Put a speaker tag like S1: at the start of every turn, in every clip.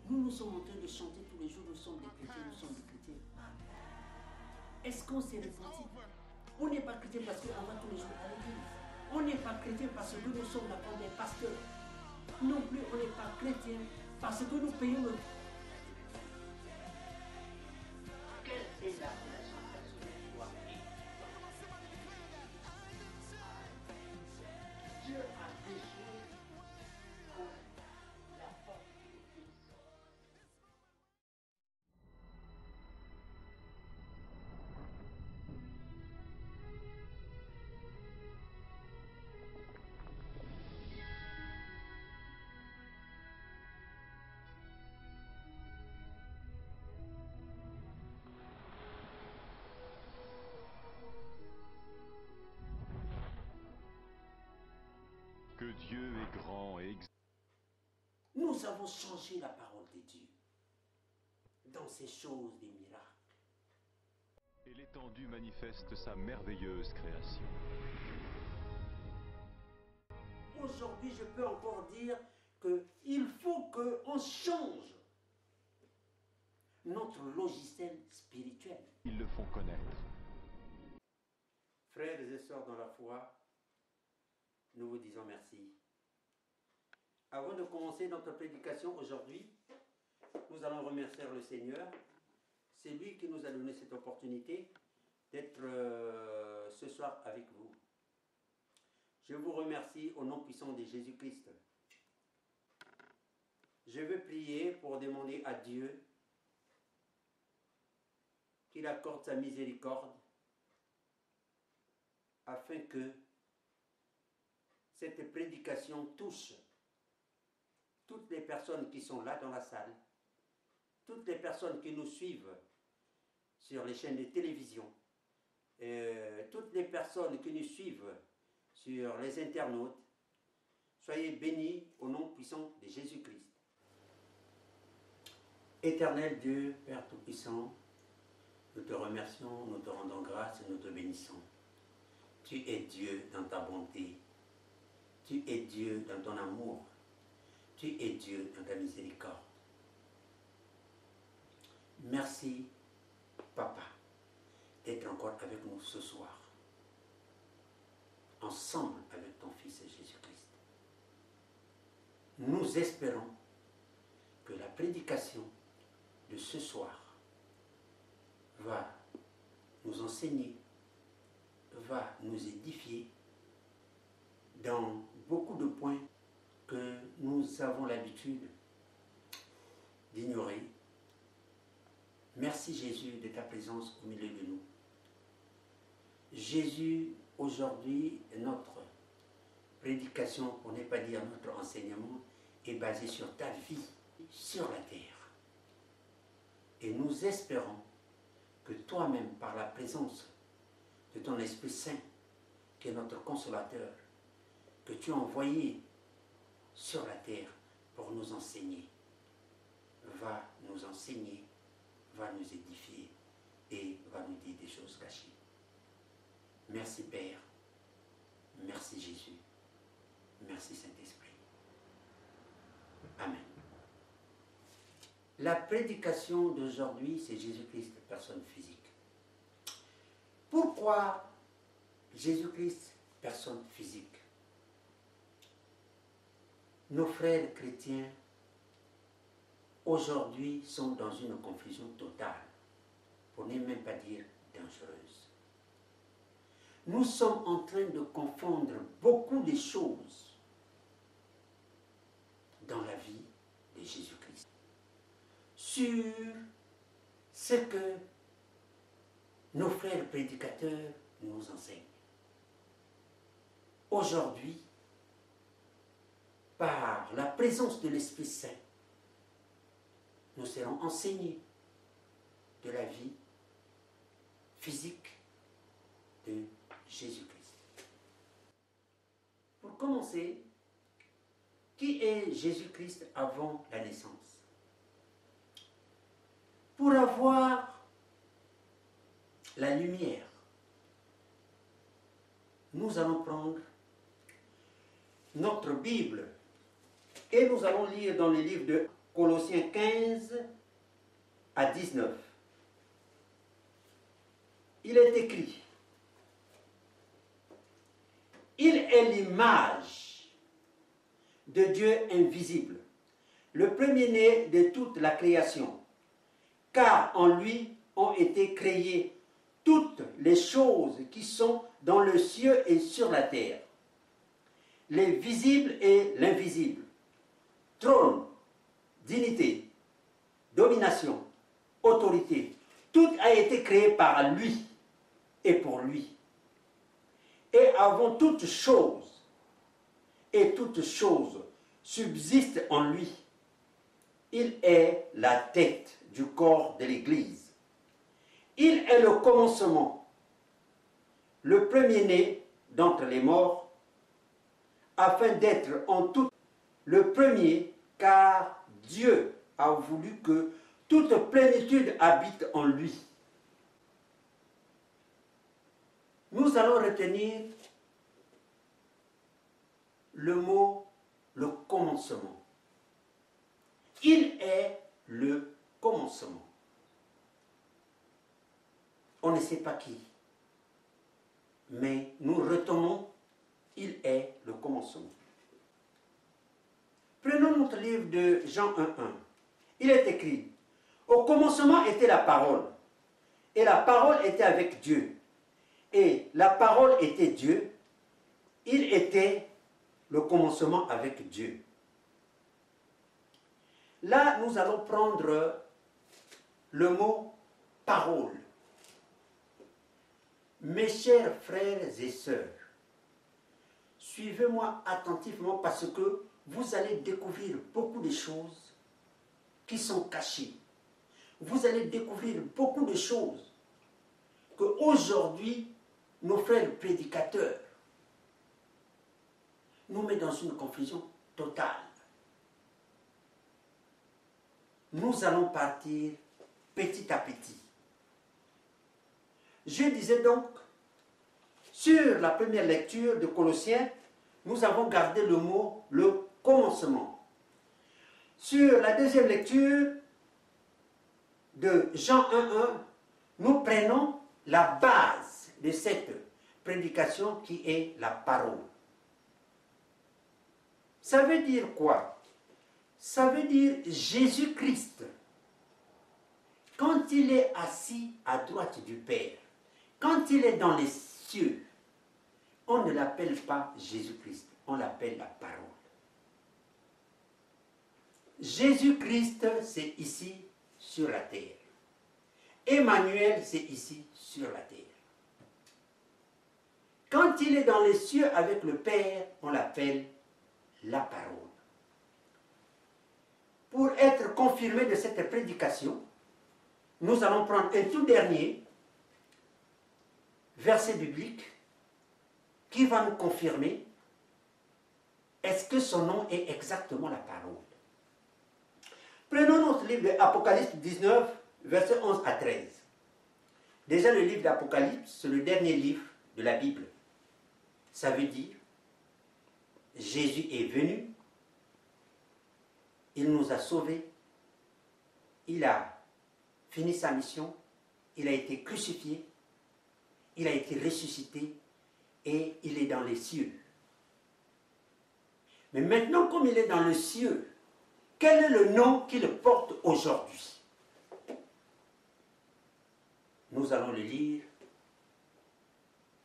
S1: Nous sommes en train de chanter tous les jours, nous sommes des chrétiens, nous sommes des chrétiens. Est-ce qu'on s'est repenti? On n'est pas chrétien parce qu'on va tous les jours à l'église. On n'est pas chrétien parce que nous sommes là comme des pasteurs. Non plus, on n'est pas chrétien parce que nous payons le... Quelle est la relation personnelle toi et Dieu a besoin que la porte de l'Église.
S2: Que Dieu est grand et
S1: Nous avons changé la parole de Dieu dans ces choses des miracles.
S2: et l'étendue manifeste sa merveilleuse création.
S1: Aujourd'hui, je peux encore dire qu'il faut qu'on change notre logiciel spirituel.
S2: Ils le font connaître.
S1: Frères et sœurs dans la foi, nous vous disons merci. Avant de commencer notre prédication aujourd'hui, nous allons remercier le Seigneur. C'est lui qui nous a donné cette opportunité d'être ce soir avec vous. Je vous remercie au nom puissant de Jésus-Christ. Je veux prier pour demander à Dieu qu'il accorde sa miséricorde afin que cette prédication touche toutes les personnes qui sont là dans la salle, toutes les personnes qui nous suivent sur les chaînes de télévision, toutes les personnes qui nous suivent sur les internautes. Soyez bénis au nom puissant de Jésus-Christ. Éternel Dieu, Père Tout-Puissant, nous te remercions, nous te rendons grâce et nous te bénissons. Tu es Dieu dans ta bonté. Tu es Dieu dans ton amour. Tu es Dieu dans ta miséricorde. Merci, Papa, d'être encore avec nous ce soir, ensemble avec ton Fils Jésus-Christ. Nous espérons que la prédication de ce soir va nous enseigner, va nous édifier dans beaucoup de points que nous avons l'habitude d'ignorer. Merci Jésus de ta présence au milieu de nous. Jésus, aujourd'hui, notre prédication, pour ne pas dire notre enseignement, est basé sur ta vie sur la terre. Et nous espérons que toi-même, par la présence de ton Esprit Saint, qui est notre consolateur, que tu as envoyé sur la terre pour nous enseigner, va nous enseigner, va nous édifier et va nous dire des choses cachées. Merci Père, merci Jésus, merci Saint-Esprit. Amen. La prédication d'aujourd'hui, c'est Jésus-Christ, personne physique. Pourquoi Jésus-Christ, personne physique? Nos frères chrétiens, aujourd'hui, sont dans une confusion totale, pour ne même pas dire dangereuse. Nous sommes en train de confondre beaucoup de choses dans la vie de Jésus-Christ sur ce que nos frères prédicateurs nous enseignent. Aujourd'hui, par la présence de l'Esprit Saint, nous serons enseignés de la vie physique de Jésus-Christ. Pour commencer, qui est Jésus-Christ avant la naissance? Pour avoir la lumière, nous allons prendre notre Bible et nous allons lire dans le livre de Colossiens 15 à 19. Il est écrit: il est l'image de Dieu invisible, le premier-né de toute la création, car en lui ont été créées toutes les choses qui sont dans le ciel et sur la terre, les visibles et l'invisible, trône, dignité, domination, autorité, tout a été créé par lui et pour lui. Et avant toute chose, et toute chose subsiste en lui. Il est la tête du corps de l'Église. Il est le commencement, le premier-né d'entre les morts, afin d'être en tout le premier, car Dieu a voulu que toute plénitude habite en lui. Nous allons retenir le mot « le commencement ». Il est le commencement. On ne sait pas qui, mais nous retenons « il est le commencement ». Prenons notre livre de Jean 1.1. Il est écrit: au commencement était la parole, et la parole était avec Dieu, et la parole était Dieu. Il était le commencement avec Dieu. Là, nous allons prendre le mot parole. Mes chers frères et sœurs, suivez-moi attentivement parce que vous allez découvrir beaucoup de choses qui sont cachées. Vous allez découvrir beaucoup de choses qu'aujourd'hui, nos frères prédicateurs nous mettent dans une confusion totale. Nous allons partir petit à petit. Je disais donc, sur la première lecture de Colossiens, nous avons gardé le mot « le commencement ». Sur la deuxième lecture de Jean 1.1, nous prenons la base de cette prédication qui est la parole. Ça veut dire quoi? Ça veut dire Jésus-Christ. Quand il est assis à droite du Père, quand il est dans les cieux, on ne l'appelle pas Jésus-Christ, on l'appelle la parole. Jésus-Christ, c'est ici sur la terre. Emmanuel, c'est ici sur la terre. Quand il est dans les cieux avec le Père, on l'appelle la parole. Pour être confirmé de cette prédication, nous allons prendre un tout dernier verset biblique qui va nous confirmer est-ce que son nom est exactement la parole. Prenons notre livre d'Apocalypse 19, versets 11 à 13. Déjà, le livre d'Apocalypse, c'est le dernier livre de la Bible. Ça veut dire, Jésus est venu, il nous a sauvés, il a fini sa mission, il a été crucifié, il a été ressuscité et il est dans les cieux. Mais maintenant, comme il est dans les cieux, quel est le nom qu'il porte aujourd'hui? Nous allons le lire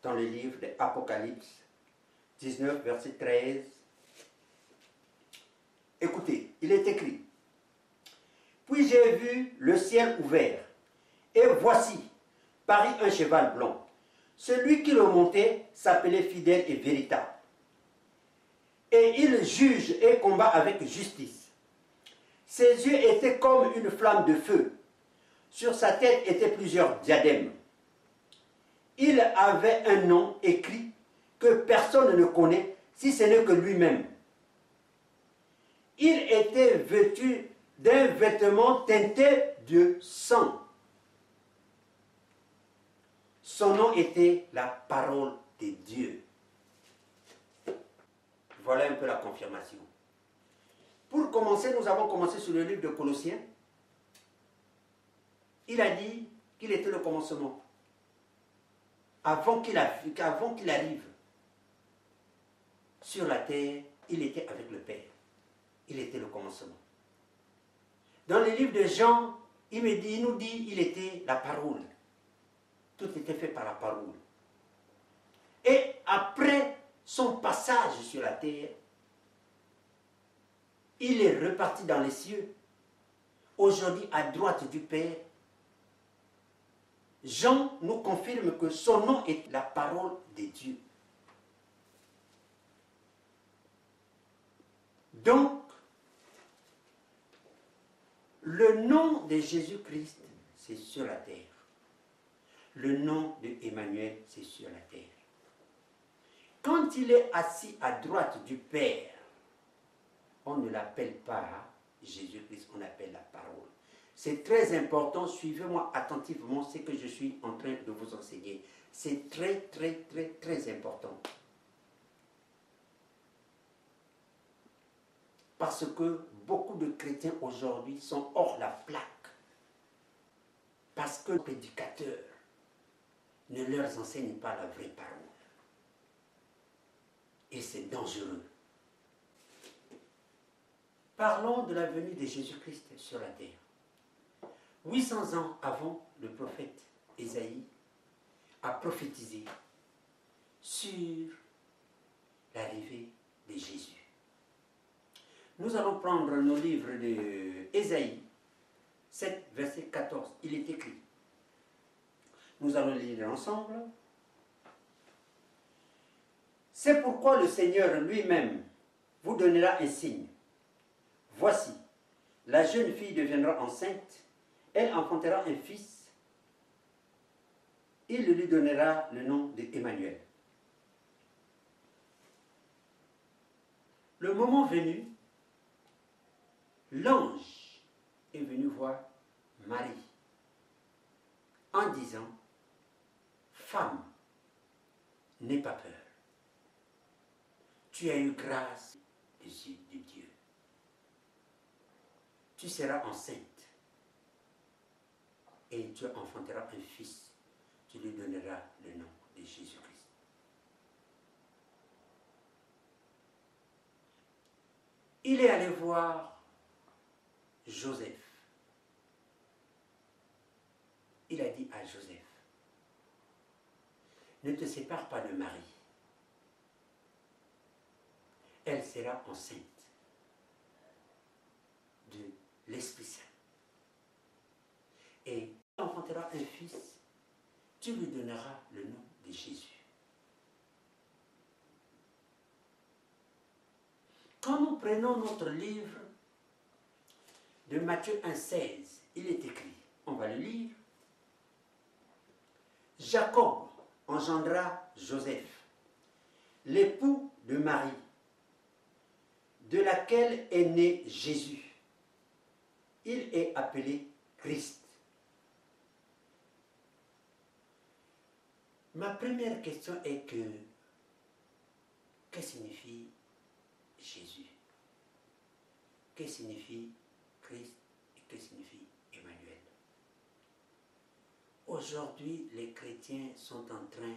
S1: dans le livre de Apocalypse 19, verset 13. Écoutez, il est écrit: puis j'ai vu le ciel ouvert, et voici, parut un cheval blanc. Celui qui le montait s'appelait Fidèle et Véritable. Et il juge et combat avec justice. Ses yeux étaient comme une flamme de feu. Sur sa tête étaient plusieurs diadèmes. Il avait un nom écrit que personne ne connaît, si ce n'est que lui-même. Il était vêtu d'un vêtement teinté de sang. Son nom était la parole de Dieu. Voilà un peu la confirmation. Pour commencer, nous avons commencé sur le livre de Colossiens. Il a dit qu'il était le commencement. Avant qu'il arrive sur la terre, il était avec le Père. Il était le commencement. Dans le livre de Jean, il nous dit qu'il était la parole. Tout était fait par la parole. Et après son passage sur la terre, il est reparti dans les cieux. Aujourd'hui, à droite du Père, Jean nous confirme que son nom est la parole de Dieu. Donc, le nom de Jésus-Christ, c'est sur la terre. Le nom de Emmanuel, c'est sur la terre. Quand il est assis à droite du Père, on ne l'appelle pas Jésus-Christ, on l'appelle la parole. C'est très important, suivez-moi attentivement ce que je suis en train de vous enseigner. C'est très, très, très, très important. Parce que beaucoup de chrétiens aujourd'hui sont hors la plaque. Parce que les prédicateurs ne leur enseignent pas la vraie parole. Et c'est dangereux. Parlons de la venue de Jésus-Christ sur la terre. 800 ans avant, le prophète Ésaïe a prophétisé sur l'arrivée de Jésus. Nous allons prendre nos livres d'Ésaïe 7, verset 14. Il est écrit. Nous allons lire ensemble. C'est pourquoi le Seigneur lui-même vous donnera un signe. Voici, la jeune fille deviendra enceinte, elle enfantera un fils, il lui donnera le nom d'Emmanuel. Le moment venu, l'ange est venu voir Marie en disant, femme, n'aie pas peur. Tu as eu grâce des yeux de Dieu. Tu seras enceinte et tu enfanteras un fils. Tu lui donneras le nom de Jésus-Christ. Il est allé voir Joseph. Il a dit à Joseph, ne te sépare pas de Marie. Elle sera enceinte de l'Esprit Saint. Et tu enfanteras un fils, tu lui donneras le nom de Jésus. Quand nous prenons notre livre de Matthieu 1,16, il est écrit, on va le lire. Jacob engendra Joseph, l'époux de Marie, de laquelle est né Jésus. Il est appelé Christ. Ma première question est que signifie Jésus? Que signifie Christ et que signifie Emmanuel? Aujourd'hui, les chrétiens sont en train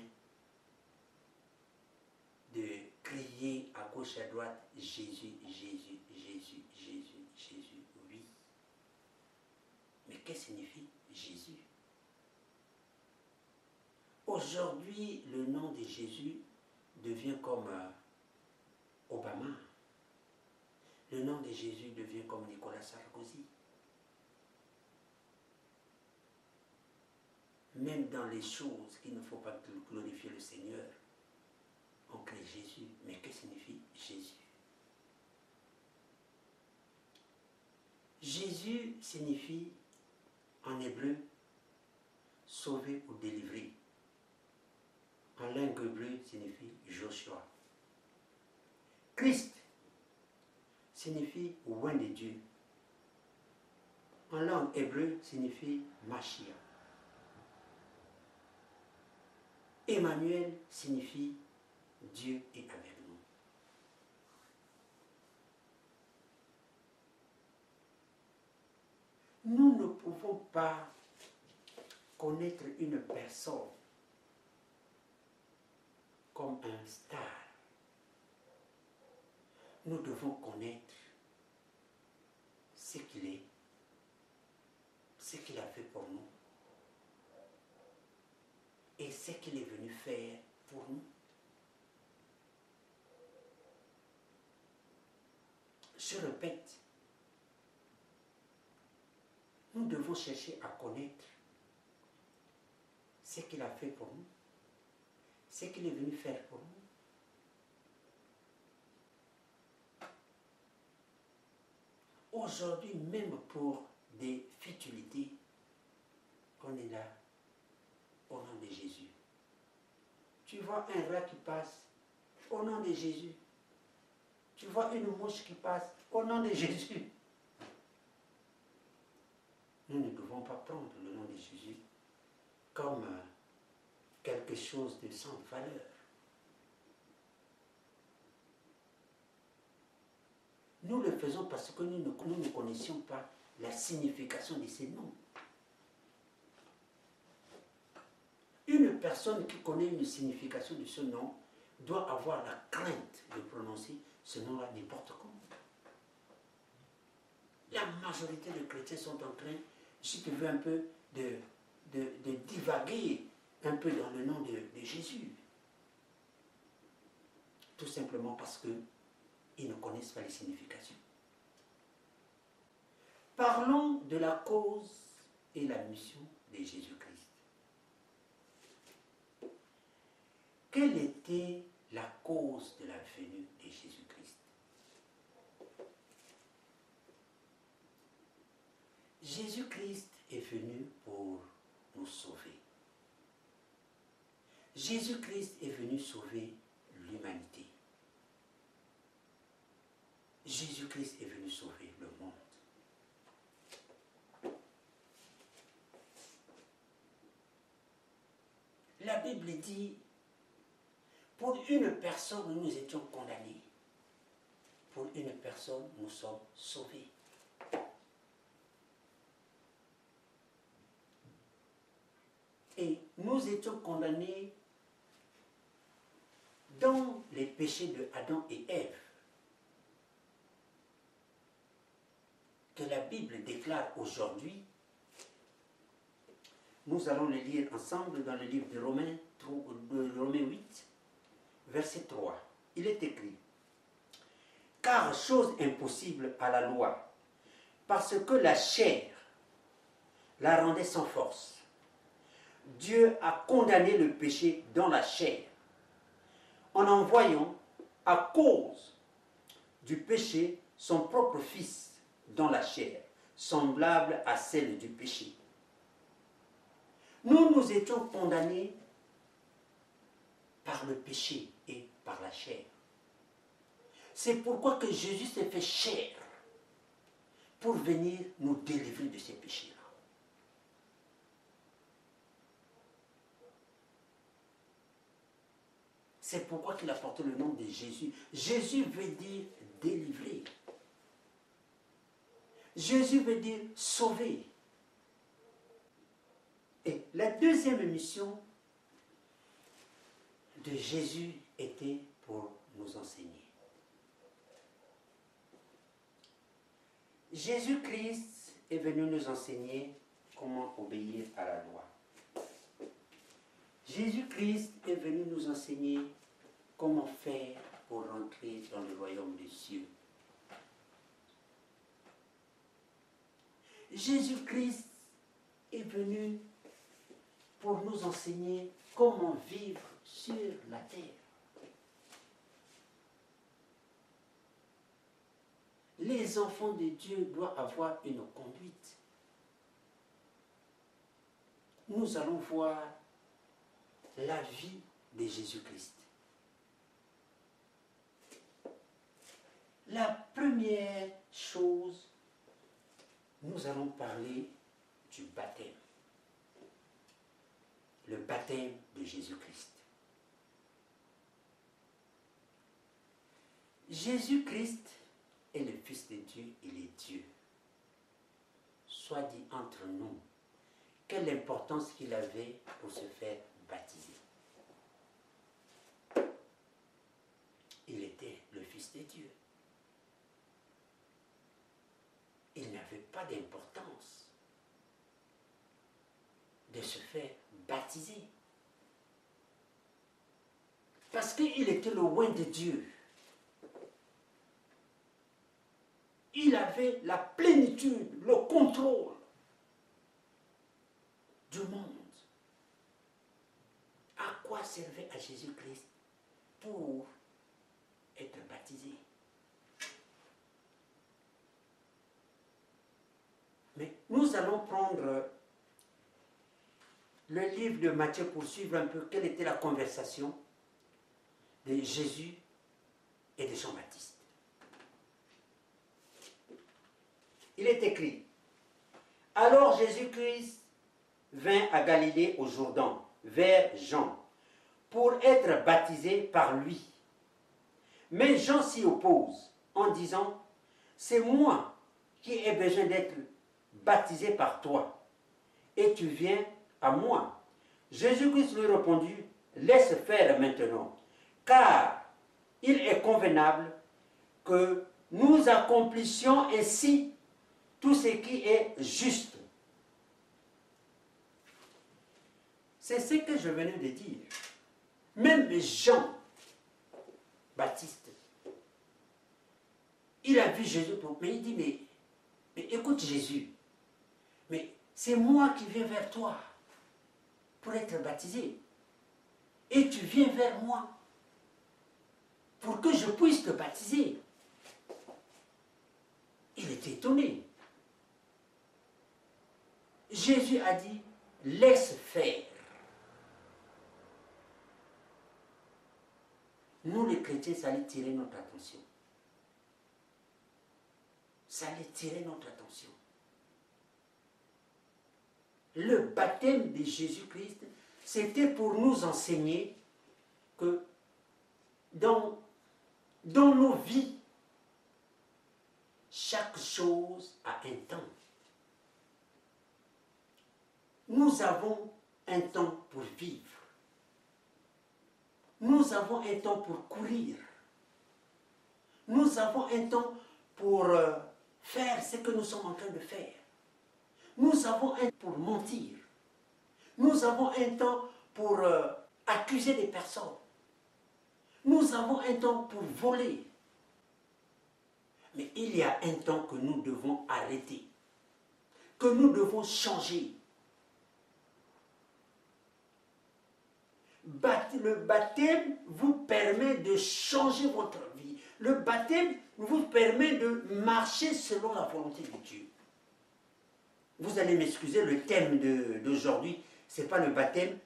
S1: de crier à gauche et à droite, Jésus, Jésus, Jésus, Jésus, Jésus, oui. Mais que signifie Jésus? Aujourd'hui, le nom de Jésus devient comme Obama. Le nom de Jésus devient comme Nicolas Sarkozy. Même dans les choses qu'il ne faut pas glorifier le Seigneur, on crée Jésus. Mais que signifie Jésus? Jésus signifie en hébreu sauver ou délivrer. En langue hébreu signifie Joshua. Christ signifie oint de Dieu. En langue hébreu signifie Mashiach. Emmanuel signifie Dieu est avec nous. Nous ne pouvons pas connaître une personne comme un star. Nous devons connaître ce qu'il est, ce qu'il a fait pour nous et ce qu'il est venu faire pour nous. Je répète, nous devons chercher à connaître ce qu'il a fait pour nous, ce qu'il est venu faire pour nous. Aujourd'hui, même pour des futilités, on est là au nom de Jésus. Tu vois un rat qui passe au nom de Jésus. Tu vois une mouche qui passe au nom de Jésus. Nous ne devons pas prendre le nom de Jésus comme quelque chose de sans valeur. Nous le faisons parce que nous ne connaissions pas la signification de ces noms. Une personne qui connaît une signification de ce nom doit avoir la crainte de prononcer ce nom-là n'importe comment. La majorité des chrétiens sont en train, si tu veux, un peu de divaguer un peu dans le nom de Jésus. Tout simplement parce qu'ils ne connaissent pas les significations. Parlons de la cause et la mission de Jésus-Christ. Quelle était la cause de la venue de Jésus-Christ? Jésus-Christ est venu pour nous sauver. Jésus-Christ est venu sauver l'humanité. Jésus-Christ est venu sauver le monde. La Bible dit, pour une personne, nous étions condamnés. Pour une personne, nous sommes sauvés. Et nous étions condamnés dans les péchés de Adam et Ève, que la Bible déclare aujourd'hui. Nous allons le lire ensemble dans le livre de Romains 8, verset 3. Il est écrit: car chose impossible à la loi, parce que la chair la rendait sans force. Dieu a condamné le péché dans la chair, en envoyant, à cause du péché, son propre Fils dans la chair, semblable à celle du péché. Nous étions condamnés par le péché et par la chair. C'est pourquoi que Jésus s'est fait chair pour venir nous délivrer de ces péchés-là. C'est pourquoi qu'il a porté le nom de Jésus. Jésus veut dire délivrer. Jésus veut dire sauver. Et la deuxième mission de Jésus était pour nous enseigner. Jésus-Christ est venu nous enseigner comment obéir à la loi. Jésus-Christ est venu nous enseigner comment faire pour rentrer dans le royaume des cieux. Jésus-Christ est venu pour nous enseigner comment vivre sur la terre. Les enfants de Dieu doivent avoir une conduite. Nous allons voir la vie de Jésus-Christ. La première chose, nous allons parler du baptême. Le baptême de Jésus-Christ. Jésus-Christ est le Fils de Dieu, il est Dieu. soit dit entre nous, quelle importance qu'il avait pour se faire baptiser. Il était le Fils de Dieu. Il n'avait pas d'importance de se faire baptiser. Parce qu'il était le roi de Dieu. Il avait la plénitude, le contrôle du monde. À quoi servait à Jésus-Christ pour être baptisé? Mais nous allons prendre le livre de Matthieu pour suivre un peu quelle était la conversation de Jésus et de Jean-Baptiste. Il est écrit, alors Jésus-Christ vint à Galilée au Jourdain, vers Jean, pour être baptisé par lui. Mais Jean s'y oppose en disant, c'est moi qui ai besoin d'être baptisé par toi, et tu viens à moi. Jésus-Christ lui répondit, laisse faire maintenant, car il est convenable que nous accomplissions ainsi tout ce qui est juste. C'est ce que je venais de dire. Même Jean-Baptiste, il a vu Jésus, mais il dit, mais écoute Jésus, mais c'est moi qui viens vers toi pour être baptisé. Et tu viens vers moi pour que je puisse te baptiser. Il était étonné. Jésus a dit, laisse faire. Nous les chrétiens, ça allait tirer notre attention. Ça allait tirer notre attention. Le baptême de Jésus-Christ, c'était pour nous enseigner que dans nos vies, chaque chose a un temps. Nous avons un temps pour vivre. Nous avons un temps pour courir. Nous avons un temps pour faire ce que nous sommes en train de faire. Nous avons un temps pour mentir. Nous avons un temps pour accuser des personnes. Nous avons un temps pour voler. Mais il y a un temps que nous devons arrêter, que nous devons changer. Le baptême vous permet de changer votre vie. Le baptême vous permet de marcher selon la volonté de Dieu. Vous allez m'excuser, le thème d'aujourd'hui, ce n'est pas le baptême.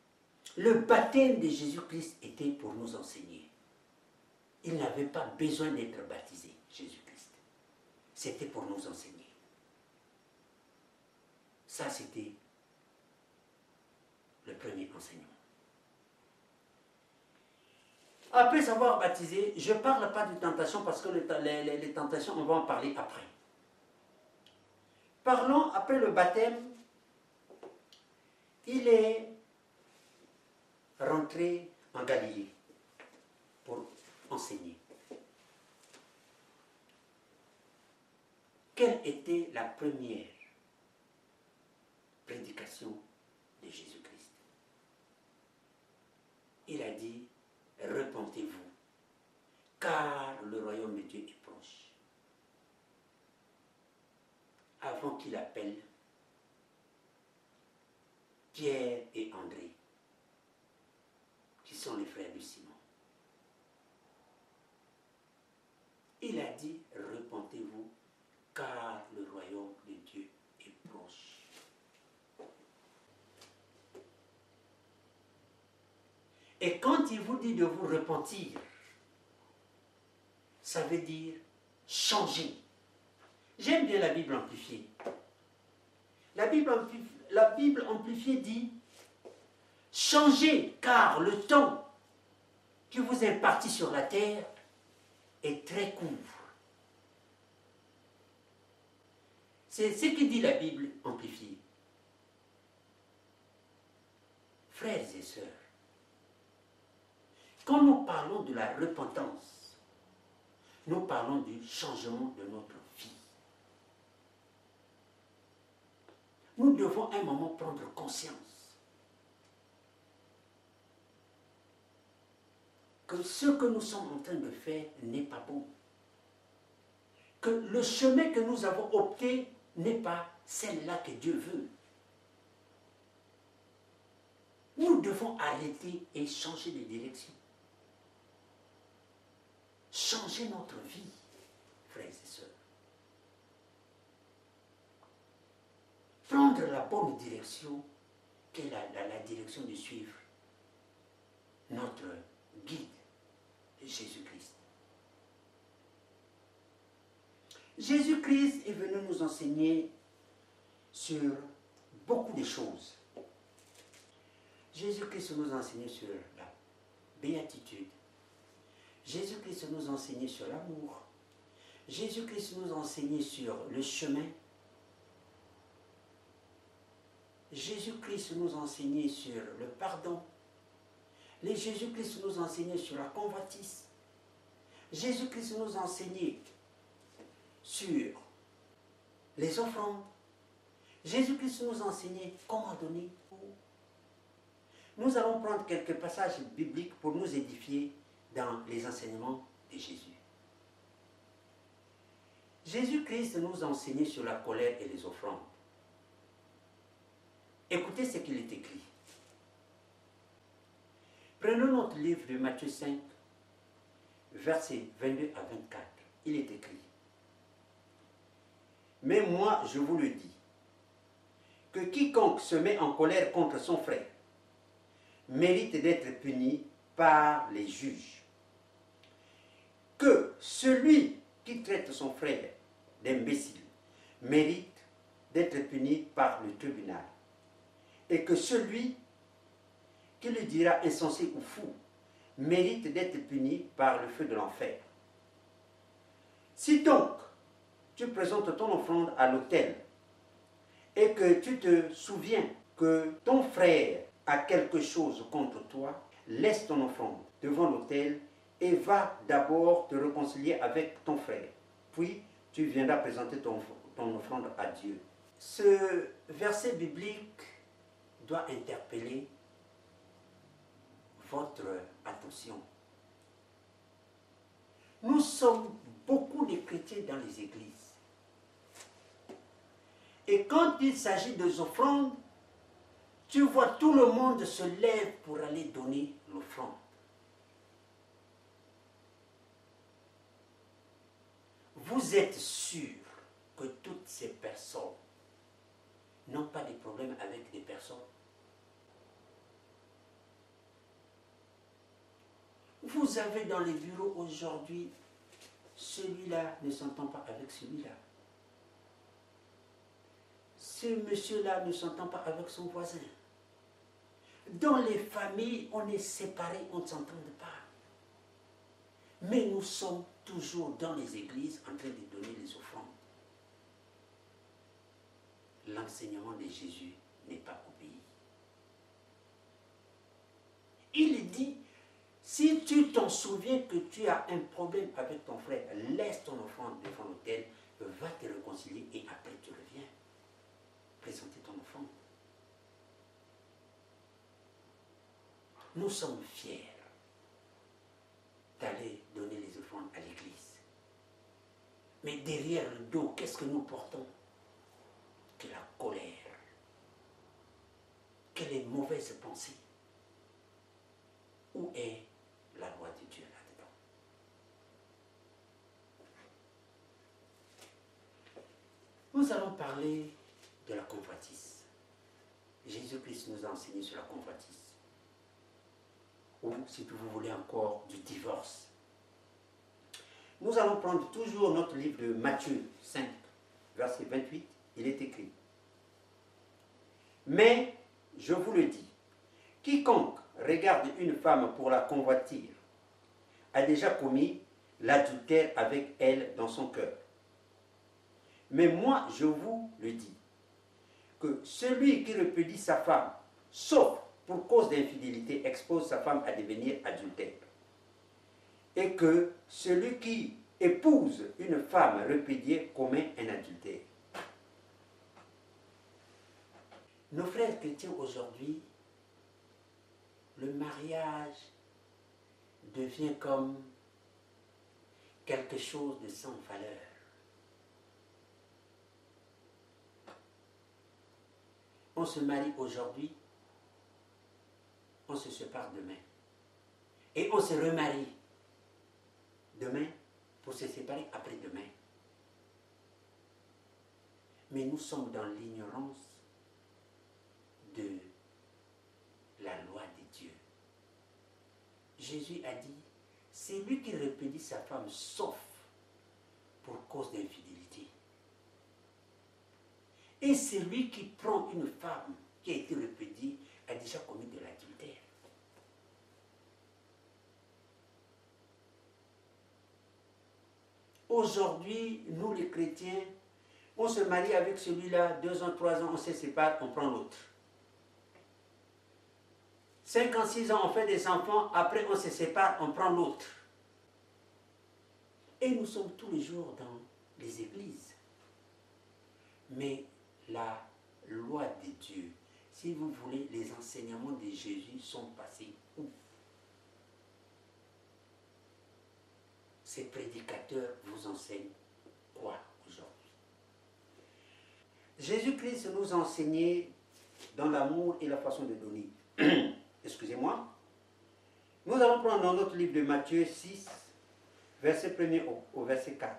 S1: Le baptême de Jésus-Christ était pour nous enseigner. Il n'avait pas besoin d'être baptisé, Jésus-Christ. C'était pour nous enseigner. Ça, c'était le premier enseignement. Après avoir baptisé, je ne parle pas de tentation parce que les tentations, on va en parler après. Parlons après le baptême. Il est rentré en Galilée pour enseigner. Quelle était la première prédication de Jésus-Christ? Il a dit, repentez-vous, car le royaume de Dieu est proche. Avant qu'il appelle Pierre et André, qui sont les frères de Simon, il a dit, repentez-vous, car le royaume de Dieu est proche. Et quand il vous dit de vous repentir, ça veut dire changer. J'aime bien la Bible amplifiée. La Bible amplifiée dit changez, car le temps qui vous est imparti sur la terre est très court. C'est ce que dit la Bible amplifiée. Frères et sœurs, quand nous parlons de la repentance, nous parlons du changement de notre vie. Nous devons un moment prendre conscience que ce que nous sommes en train de faire n'est pas bon. Que le chemin que nous avons opté n'est pas celle-là que Dieu veut. Nous devons arrêter et changer de direction. Changer notre vie, frères et sœurs. Prendre la bonne direction, qui est la direction de suivre notre guide, Jésus-Christ. Jésus-Christ est venu nous enseigner sur beaucoup de choses. Jésus-Christ nous a enseigné sur la béatitude. Jésus-Christ nous a enseigné sur l'amour. Jésus-Christ nous a enseigné sur le chemin. Jésus-Christ nous a enseigné sur le pardon. Jésus-Christ nous a enseigné sur la convoitise. Jésus-Christ nous a enseigné sur les offrandes. Jésus-Christ nous a enseigné comment donner. Nous allons prendre quelques passages bibliques pour nous édifier dans les enseignements de Jésus. Jésus-Christ nous a enseigné sur la colère et les offrandes. Écoutez ce qu'il est écrit. Prenons notre livre de Matthieu 5, versets 22 à 24. Il est écrit. Mais moi, je vous le dis, que quiconque se met en colère contre son frère mérite d'être puni par les juges. Que celui qui traite son frère d'imbécile mérite d'être puni par le tribunal. Et que celui qui le dira insensé ou fou mérite d'être puni par le feu de l'enfer. Si donc tu présentes ton offrande à l'autel et que tu te souviens que ton frère a quelque chose contre toi, laisse ton offrande devant l'autel et va d'abord te réconcilier avec ton frère. Puis tu viendras présenter ton offrande à Dieu. Ce verset biblique doit interpeller votre attention. Nous sommes beaucoup de chrétiens dans les églises. Et quand il s'agit des offrandes, tu vois tout le monde se lève pour aller donner l'offrande. Vous êtes sûr que toutes ces personnes n'ont pas de problème avec des personnes? Vous avez dans les bureaux aujourd'hui, celui-là ne s'entend pas avec celui-là. Ce monsieur-là ne s'entend pas avec son voisin. Dans les familles, on est séparés, on ne s'entend pas. Mais nous sommes toujours dans les églises en train de donner les offrandes. L'enseignement de Jésus n'est pas obéi. Il dit, si tu t'en souviens que tu as un problème avec ton frère, laisse ton offrande devant l'autel, va te réconcilier et après tu reviens. Présenter ton offrande. Nous sommes fiers d'aller donner les offrandes à l'église. Mais derrière le dos, qu'est-ce que nous portons? Que la colère, que les mauvaises pensées. Où est la loi de Dieu là-dedans? Nous allons parler de la convoitise. Jésus-Christ nous a enseigné sur la convoitise. Ou, si vous voulez encore, du divorce. Nous allons prendre toujours notre livre de Matthieu 5, verset 28. Il est écrit. Mais, je vous le dis, quiconque regarde une femme pour la convoitir a déjà commis l'adultère avec elle dans son cœur. Mais moi, je vous le dis, que celui qui répudie sa femme, sauf pour cause d'infidélité, expose sa femme à devenir adultère. Et que celui qui épouse une femme répudiée commet un adultère. Nos frères chrétiens aujourd'hui, le mariage devient comme quelque chose de sans valeur. On se marie aujourd'hui, on se sépare demain. Et on se remarie demain pour se séparer après-demain. Mais nous sommes dans l'ignorance de la loi de Dieu. Jésus a dit, c'est lui qui répudie sa femme sauf pour cause d'infidélité. Et celui qui prend une femme qui a été répudiée a déjà commis de l'adultère. Aujourd'hui, nous les chrétiens, on se marie avec celui-là, 2 ans, 3 ans, on se sépare, on prend l'autre. 5 ans, 6 ans, on fait des enfants, après on se sépare, on prend l'autre. Et nous sommes tous les jours dans les églises. Mais la loi de Dieu, si vous voulez, les enseignements de Jésus sont passés où? Ces prédicateurs vous enseignent quoi aujourd'hui? Jésus-Christ nous a enseigné dans l'amour et la façon de donner. Excusez-moi. Nous allons prendre dans notre livre de Matthieu 6, verset 1er au verset 4.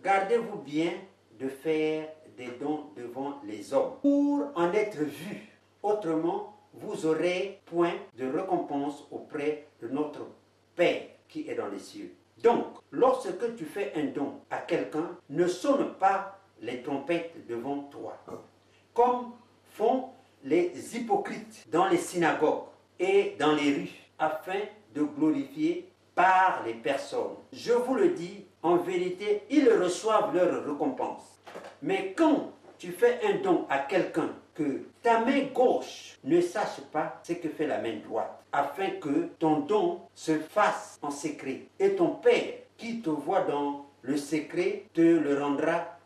S1: Gardez-vous bien de faire des dons devant les hommes, pour en être vus. Autrement, vous n'aurez point de récompense auprès de notre Père qui est dans les cieux. Donc, lorsque tu fais un don à quelqu'un, ne sonne pas les trompettes devant toi, comme font les hypocrites dans les synagogues et dans les rues, afin de glorifier par les personnes. Je vous le dis, en vérité, ils reçoivent leur récompense. Mais quand tu fais un don à quelqu'un, que ta main gauche ne sache pas ce que fait la main droite, afin que ton don se fasse en secret. Et ton Père, qui te voit dans le secret, te le rendra.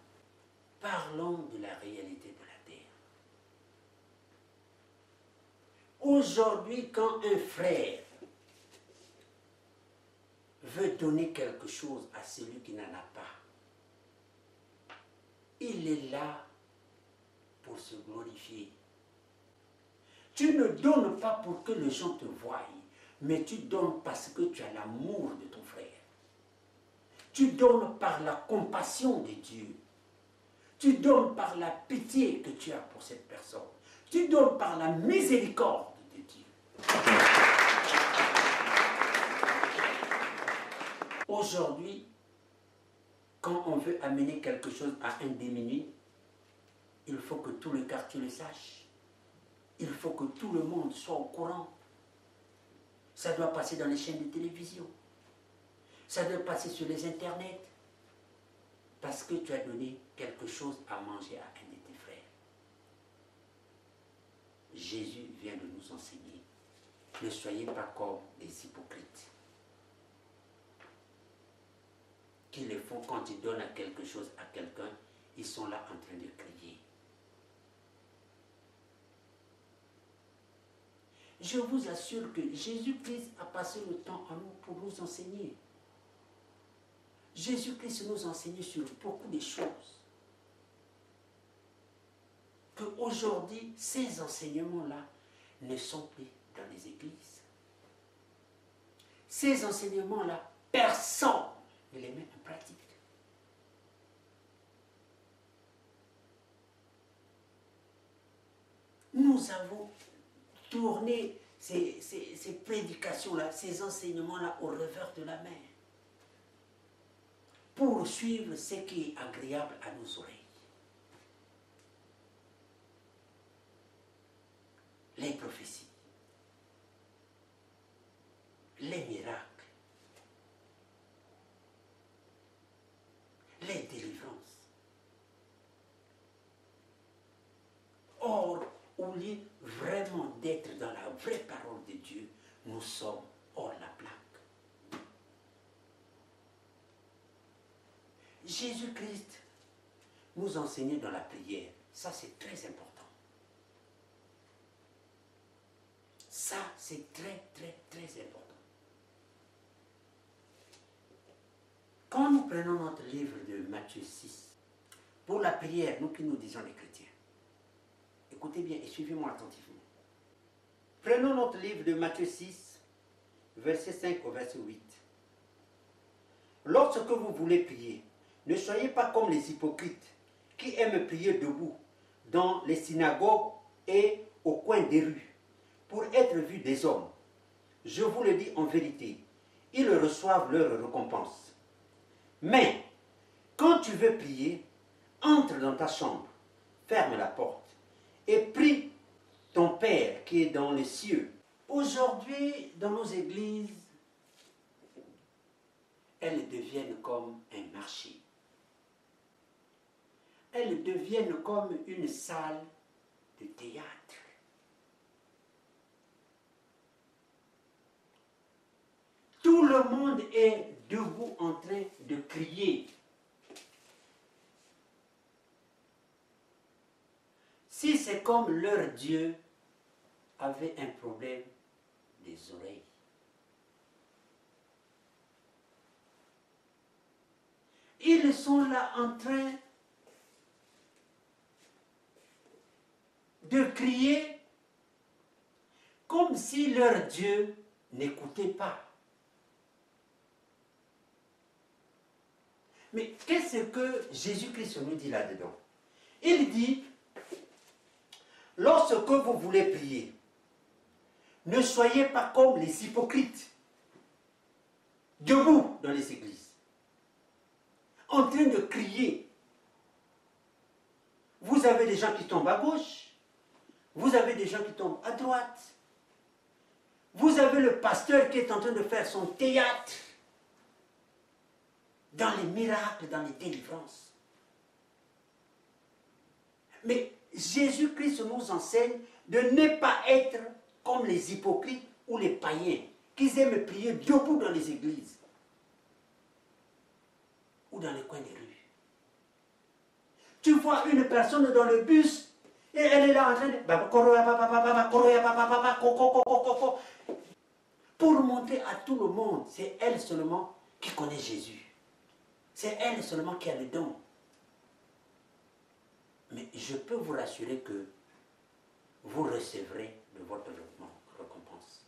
S1: Parlons de la réalité de la terre. Aujourd'hui, quand un frère veut donner quelque chose à celui qui n'en a pas, il est là pour se glorifier. Tu ne donnes pas pour que les gens te voient, mais tu donnes parce que tu as l'amour de ton frère. Tu donnes par la compassion de Dieu. Tu donnes par la pitié que tu as pour cette personne. Tu donnes par la miséricorde de Dieu. Aujourd'hui, quand on veut amener quelque chose à un démuni, il faut que tout le quartier le sache. Il faut que tout le monde soit au courant. Ça doit passer dans les chaînes de télévision. Ça doit passer sur les internets. Parce que tu as donné quelque chose à manger à un de tes frères. Jésus vient de nous enseigner. Ne soyez pas comme des hypocrites. Qui le font quand ils donnent quelque chose à quelqu'un, ils sont là en train de crier. Je vous assure que Jésus-Christ a passé le temps en nous pour nous enseigner. Jésus-Christ nous enseigne sur beaucoup de choses. Qu'aujourd'hui, ces enseignements-là ne sont plus dans les églises. Ces enseignements-là, personne ne les met en pratique. Nous avons tourné ces prédications-là, ces enseignements-là au revers de la main, pour suivre ce qui est agréable à nos oreilles. Les prophéties, les miracles, les délivrances. s'agit vraiment d'être dans la vraie parole de Dieu, nous sommes hors la plaque. Jésus-Christ nous enseignait dans la prière. Ça, c'est très important. Ça, c'est très, très, très important. Quand nous prenons notre livre de Matthieu 6, pour la prière, nous qui nous disons les chrétiens, écoutez bien et suivez-moi attentivement. Prenons notre livre de Matthieu 6, verset 5 au verset 8. Lorsque vous voulez prier, ne soyez pas comme les hypocrites qui aiment prier debout dans les synagogues et au coin des rues pour être vus des hommes. Je vous le dis en vérité, ils reçoivent leur récompense. Mais quand tu veux prier, entre dans ta chambre, ferme la porte et prie ton Père qui est dans les cieux. Aujourd'hui, dans nos églises, elles deviennent comme un marché. Elles deviennent comme une salle de théâtre. Tout le monde est debout en train de crier. Si c'est comme leur Dieu avait un problème des oreilles. Ils sont là en train de crier comme si leur Dieu n'écoutait pas. Mais qu'est-ce que Jésus-Christ nous dit là-dedans? Il dit, lorsque vous voulez prier, ne soyez pas comme les hypocrites, debout dans les églises, en train de crier. Vous avez des gens qui tombent à gauche, vous avez des gens qui tombent à droite, vous avez le pasteur qui est en train de faire son théâtre, dans les miracles, dans les délivrances. Mais Jésus-Christ nous enseigne de ne pas être comme les hypocrites ou les païens qui aiment prier debout dans les églises ou dans les coins des rues. Tu vois une personne dans le bus et elle est là en train de... Pour montrer à tout le monde, c'est elle seulement qui connaît Jésus. C'est elle seulement qui a le don. Mais je peux vous rassurer que vous recevrez de votre récompense.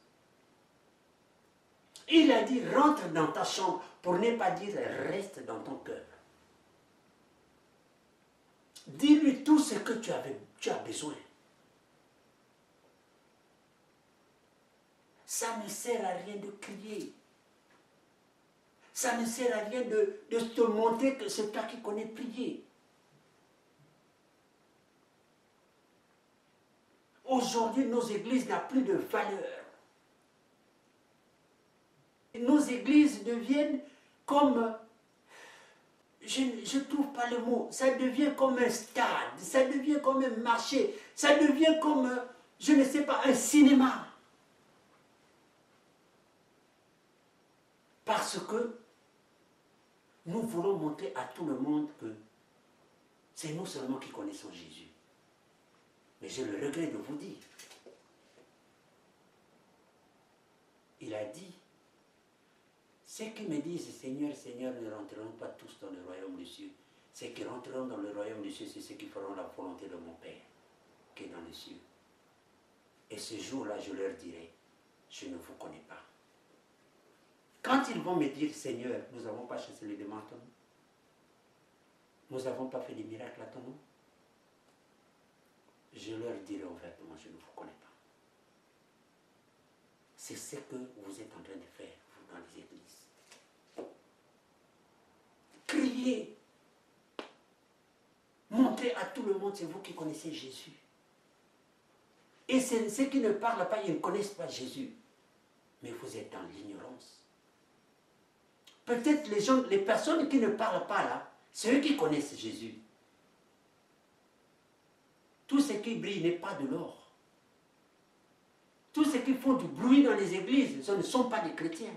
S1: Il a dit, rentre dans ta chambre, pour ne pas dire, reste dans ton cœur. Dis-lui tout ce que tu as besoin. Ça ne sert à rien de crier. Ça ne sert à rien de te montrer que c'est toi qui connais prier. Aujourd'hui, nos églises n'ont plus de valeur. Nos églises deviennent comme, je ne trouve pas le mot, ça devient comme un stade, ça devient comme un marché, ça devient comme, je ne sais pas, un cinéma. Parce que nous voulons montrer à tout le monde que c'est nous seulement qui connaissons Jésus. Mais j'ai le regret de vous dire, il a dit, ceux qui me disent Seigneur, Seigneur ne rentreront pas tous dans le royaume des cieux. Ceux qui rentreront dans le royaume des cieux, c'est ceux qui feront la volonté de mon Père qui est dans les cieux. Et ce jour-là, je leur dirai, je ne vous connais pas. Quand ils vont me dire, Seigneur, nous n'avons pas chassé les démons à ton nom, nous n'avons pas fait des miracles à ton nom, je leur dirai ouvertement, je ne vous connais pas. C'est ce que vous êtes en train de faire, vous, dans les églises. Criez. Montrez à tout le monde, c'est vous qui connaissez Jésus. Et ceux qui ne parlent pas, ils ne connaissent pas Jésus. Mais vous êtes dans l'ignorance. Peut-être les personnes qui ne parlent pas là, c'est eux qui connaissent Jésus. Tout ce qui brille n'est pas de l'or. Tous ceux qui font du bruit dans les églises, ce ne sont pas des chrétiens.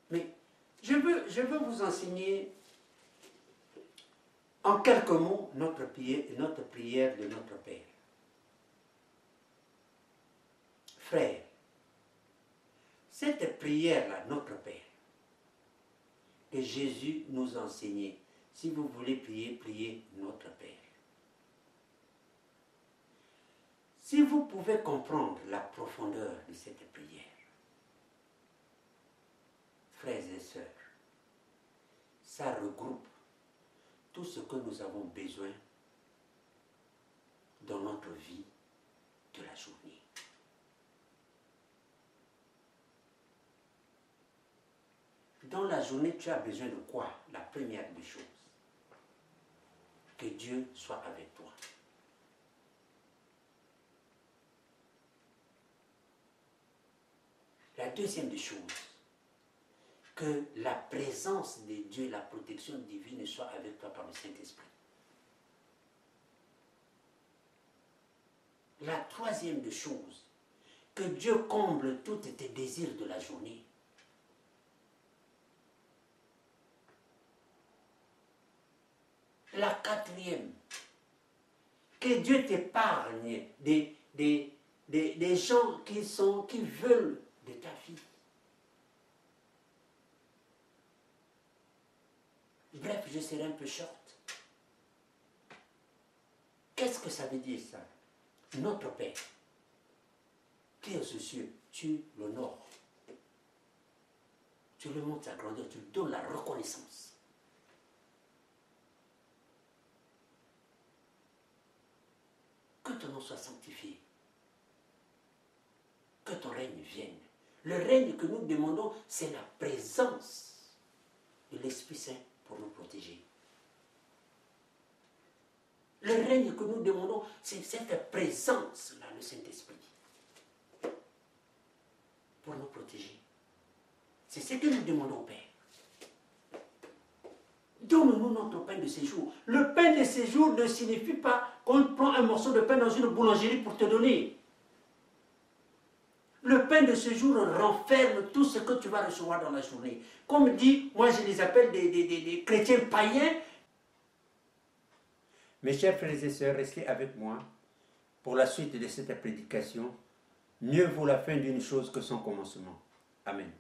S1: Mais je veux vous enseigner en quelques mots notre prière de notre Père. Frère, cette prière-là, notre Père, que Jésus nous a enseigné, si vous voulez prier, priez notre Père. Si vous pouvez comprendre la profondeur de cette prière, frères et sœurs, ça regroupe tout ce que nous avons besoin dans notre vie de la journée. Dans la journée, tu as besoin de quoi? La première des choses, que Dieu soit avec toi. La deuxième des choses, que la présence de Dieu, la protection divine soit avec toi par le Saint-Esprit. La troisième des choses, que Dieu comble tous tes désirs de la journée. La quatrième, que Dieu t'épargne des gens qui veulent de ta vie. Bref, je serai un peu short. Qu'est-ce que ça veut dire ça? Notre Père, qui est aux cieux, tu l'honores. Tu lui montres sa grandeur, tu lui donnes la reconnaissance. Que ton nom soit sanctifié. Que ton règne vienne. Le règne que nous demandons, c'est la présence de l'Esprit Saint pour nous protéger. Le règne que nous demandons, c'est cette présence-là, le Saint-Esprit, pour nous protéger. C'est ce que nous demandons au Père. Donne-nous notre pain de séjour. Le pain de séjour ne signifie pas qu'on prend un morceau de pain dans une boulangerie pour te donner. Le pain de séjour renferme tout ce que tu vas recevoir dans la journée. Comme dit, moi je les appelle des chrétiens païens. Mes chers frères et sœurs, restez avec moi pour la suite de cette prédication. Mieux vaut la fin d'une chose que son commencement. Amen.